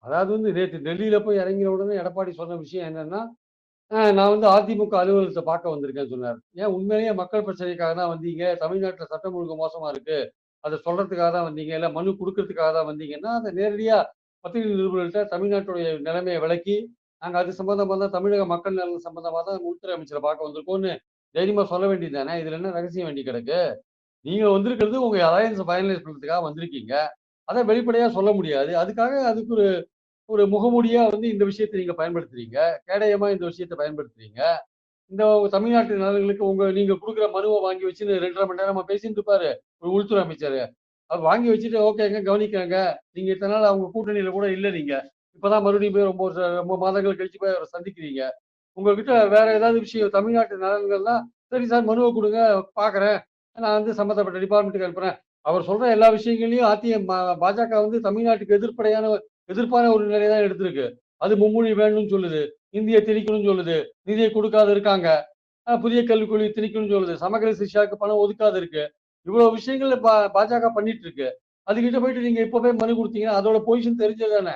அதாவது வந்து நேத்து டெல்லியில போய் இறங்கின உடனே எடப்பாடி சொன்ன விஷயம் என்னன்னா, நான் வந்து அதிமுக அலுவலகத்த பார்க்க வந்திருக்கேன்னு சொன்னாரு. ஏன் உண்மையிலேயே மக்கள் பிரச்சனைக்காக தான் வந்தீங்க? தமிழ்நாட்டுல சட்டம் ஒழுங்கு மோசமா இருக்கு. அத சொல்றதுக்காக தான் வந்தீங்க, இல்ல மனு குடுக்கறதுக்காக தான் வந்தீங்கன்னா, அத நேரடியா பத்திரிகை நிருபர்கள்ட்ட தமிழ்நாட்டுடைய நிலைமைய விளக்கி, நாங்க அது சம்பந்தமா தான் தமிழக மக்கள் நலன் சம்பந்தமா தான் உள்துறை அமைச்சர பார்க்க வந்திருக்கோம்னு தைரியமா சொல்ல வேண்டியது தானே! இதுல என்ன ரகசியம் வேண்டி கிடக்கு? நீங்க வந்திருக்கிறது உங்க அலையன்ஸ ஃபைனலைஸ் பண்றதுக்காக வந்திருக்கீங்க. அத வெளிப்படையா சொல்ல முடியாது. அதுக்காக அதுக்கு ஒரு ஒரு முகமூடியா வந்து இந்த விஷயத்த நீங்க பயன்படுத்துறீங்க. கேடயமா இந்த விஷயத்த பயன்படுத்துறீங்க. இந்த தமிழ்நாட்டு நலன்களுக்கு நீங்க குடுக்குற மனுவ வாங்கி வச்சுன்னு 2 1/2 மணி நேரமா பேசிட்டு இருப்பாரு, ஒரு உள்துறை அமைச்சரு. அவர் வாங்கி வச்சுட்டு ஓகேங்க, கவனிக்கிறேங்க. நீங்க இத்தன நாள் அவங்க கூட்டணியில கூட இல்ல நீங்க. இப்பதான் மறுபடியும் போய் ரொம்ப மாதங்கள் கழிச்சு போய் அவர சந்திக்கிறீங்க. உங்ககிட்ட வேற ஏதாவது விஷயம் தமிழ்நாட்டு நலன்கள்னா, சரி சார் மனுவ குடுங்க பார்க்குறேன். நான் வந்து சம்மந்தப்பட்ட டிபார்ட்மென்ட்க்கு அனுப்புறேன். அவர் சொல்ற எல்லா விஷயங்கள்லயும் பாஜக வந்து தமிழ்நாட்டுக்கு எதிர்ப்பான ஒரு நிலைய தான் எடுத்திருக்கு. அது மும்மொழி வேணும்னு சொல்லுது. இந்திய திணிக்கணும்னு சொல்லுது. நிதிய குடுக்காத இருக்காங்க. புதிய கல்விக் கொள்கை திணிக்கணும்னு சொல்லுது. சமக்கிர சிக்ஷாவுக்கு பணம் ஒதுக்காது இருக்கு. இவ்வளவு விஷயங்கள் பாஜக பண்ணிட்டு இருக்கு. அதுகிட்ட போயிட்டு நீங்க இப்ப போய் மனு குடுத்தீங்கன்னா, அதோட பொசிஷன் தெரிஞ்சது தானே!